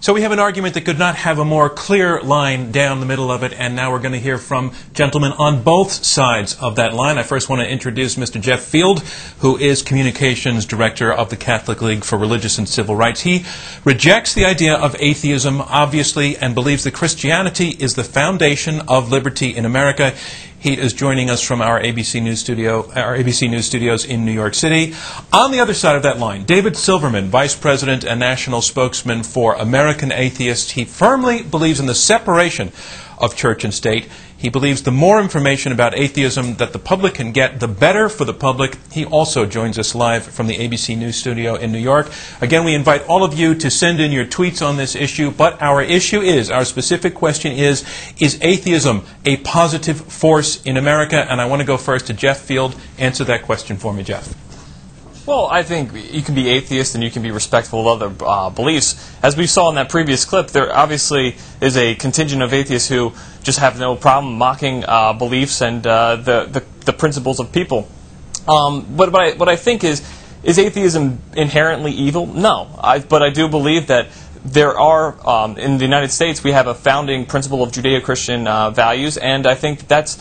So we have an argument that could not have a more clear line down the middle of it, and now we're going to hear from gentlemen on both sides of that line. I first want to introduce Mr. Jeff Field, who is Communications Director of the Catholic League for Religious and Civil Rights. He rejects the idea of atheism, obviously, and believes that Christianity is the foundation of liberty in America. He is joining us from our ABC News studios in New York City. On the other side of that line, David Silverman, Vice President and National Spokesman for American Atheists. He firmly believes in the separation of church and state. He believes the more information about atheism that the public can get, the better for the public. He also joins us live from the ABC News studio in New York. Again, we invite all of you to send in your tweets on this issue, but our specific question is atheism a positive force in America? And I want to go first to Jeff Field. Answer that question for me, Jeff. Well, I think you can be atheist and you can be respectful of other beliefs. As we saw in that previous clip, there obviously is a contingent of atheists who just have no problem mocking beliefs and the principles of people. But what I think is atheism inherently evil? No. But I do believe that there are, in the United States, we have a founding principle of Judeo-Christian values, and I think that's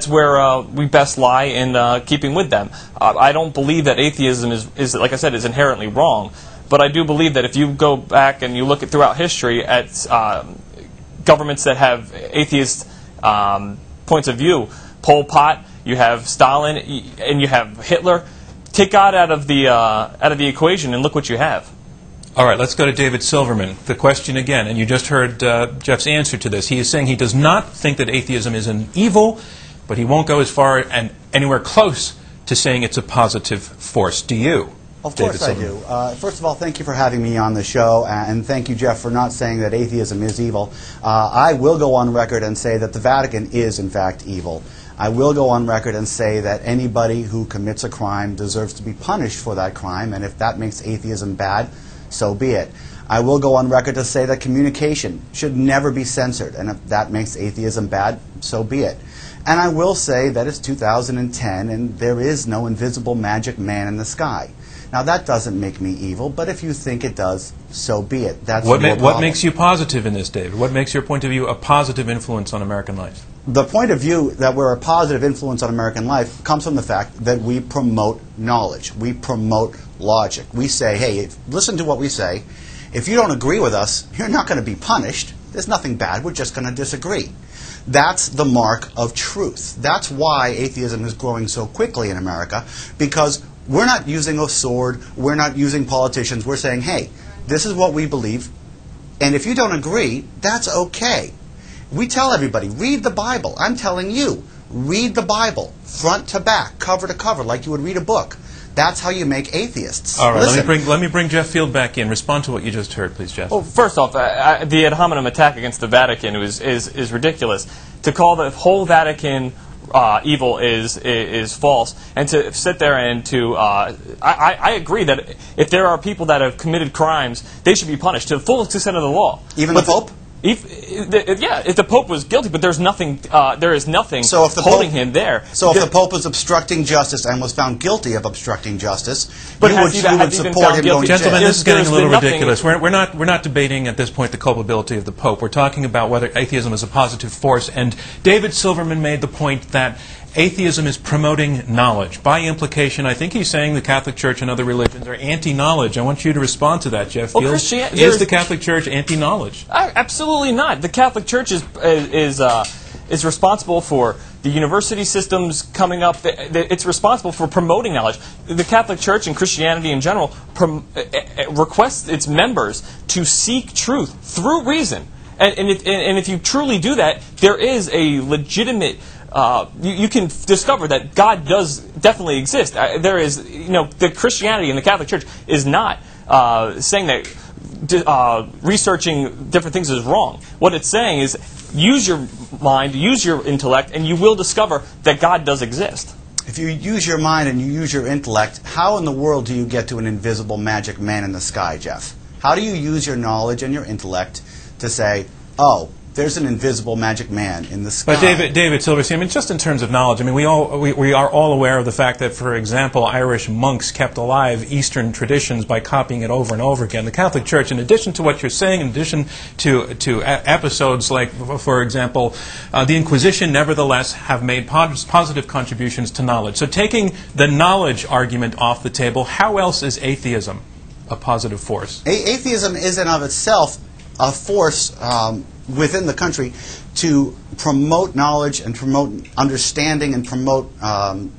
where we best lie in keeping with them. I don't believe that atheism is, like I said, is inherently wrong, but I do believe that if you go back and you look at throughout history at governments that have atheist points of view, Pol Pot, you have Stalin, and you have Hitler. Take God out of the equation, and look what you have. All right, let's go to David Silverman. The question again, and you just heard Jeff's answer to this. He is saying he does not think that atheism is an evil, but he won't go as far and anywhere close to saying it's a positive force. Do you? Of course I do. First of all, thank you for having me on the show, and thank you, Jeff, for not saying that atheism is evil. I will go on record and say that the Vatican is, in fact, evil. I will go on record and say that anybody who commits a crime deserves to be punished for that crime, and if that makes atheism bad, so be it. I will go on record to say that communication should never be censored, and if that makes atheism bad, so be it. And I will say that it's 2010 and there is no invisible magic man in the sky. Now that doesn't make me evil, but if you think it does, so be it. That's what makes you positive in this, David? What makes your point of view a positive influence on American life? The point of view that we're a positive influence on American life comes from the fact that we promote knowledge. We promote logic. We say, hey, listen to what we say. If you don't agree with us, you're not going to be punished. There's nothing bad. We're just going to disagree. That's the mark of truth. That's why atheism is growing so quickly in America, because we're not using a sword. We're not using politicians. We're saying, hey, this is what we believe, and if you don't agree, that's okay. We tell everybody, read the Bible. I'm telling you, read the Bible, front to back, cover to cover, like you would read a book. That's how you make atheists. All right, let me bring Jeff Field back in. Respond to what you just heard, please, Jeff. Well, first off, the ad hominem attack against the Vatican is ridiculous. To call the whole Vatican evil is false, and to sit there and to I agree that if there are people that have committed crimes, they should be punished to the full extent of the law. Even the Pope? If the Pope was guilty, but there is nothing holding him there. So if the Pope was obstructing justice and was found guilty of obstructing justice, but you would support him going to jail. Gentlemen, this is getting a little ridiculous. We're not debating at this point the culpability of the Pope. We're talking about whether atheism is a positive force. And David Silverman made the point that atheism is promoting knowledge. By implication, I think he's saying the Catholic Church and other religions are anti-knowledge. I want you to respond to that, Jeff. Well, is the Catholic Church anti-knowledge? Absolutely not. The Catholic Church is responsible for the university systems coming up. It's responsible for promoting knowledge. The Catholic Church and Christianity in general requests its members to seek truth through reason. And if you truly do that, there is a legitimate you can discover that God does definitely exist. There is, the Christianity in the Catholic Church is not saying that researching different things is wrong. What it's saying is use your mind, use your intellect, and you will discover that God does exist. If you use your mind and you use your intellect, how in the world do you get to an invisible magic man in the sky, Jeff? How do you use your knowledge and your intellect to say, oh, there's an invisible magic man in the sky. But David Silverstein, I mean, just in terms of knowledge, I mean, we are all aware of the fact that, for example, Irish monks kept alive Eastern traditions by copying it over and over again. The Catholic Church, in addition to what you're saying, in addition to episodes like, for example, the Inquisition, nevertheless, have made positive contributions to knowledge. So taking the knowledge argument off the table, how else is atheism a positive force? Atheism is in of itself a force within the country to promote knowledge and promote understanding and promote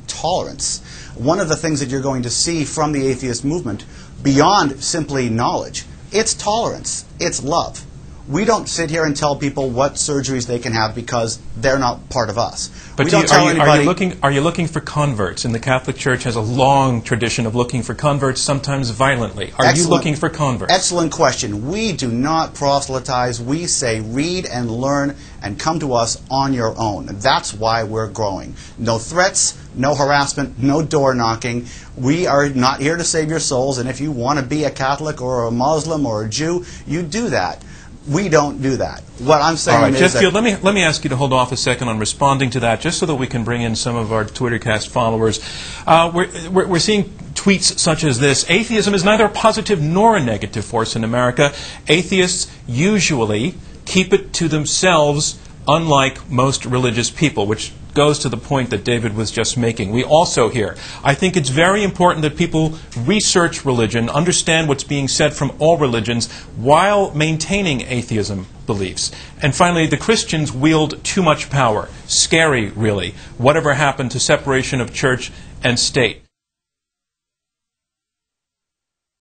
tolerance. One of the things that you're going to see from the atheist movement, beyond simply knowledge, it's tolerance, it's love. We don't sit here and tell people what surgeries they can have because they're not part of us. But are you looking for converts? And the Catholic Church has a long tradition of looking for converts, sometimes violently. Are you looking for converts? Excellent question. We do not proselytize. We say read and learn and come to us on your own. That's why we're growing. No threats, no harassment, no door knocking. We are not here to save your souls, and if you want to be a Catholic or a Muslim or a Jew, you do that. We don't do that. What I'm saying is Jeff Field, let me ask you to hold off a second on responding to that, just so that we can bring in some of our Twittercast followers. We're seeing tweets such as this: atheism is neither a positive nor a negative force in America. Atheists usually keep it to themselves, unlike most religious people, which goes to the point that David was just making. We also hear, I think it's very important that people research religion, understand what's being said from all religions, while maintaining atheism beliefs. And finally, the Christians wield too much power. Scary, really. Whatever happened to separation of church and state?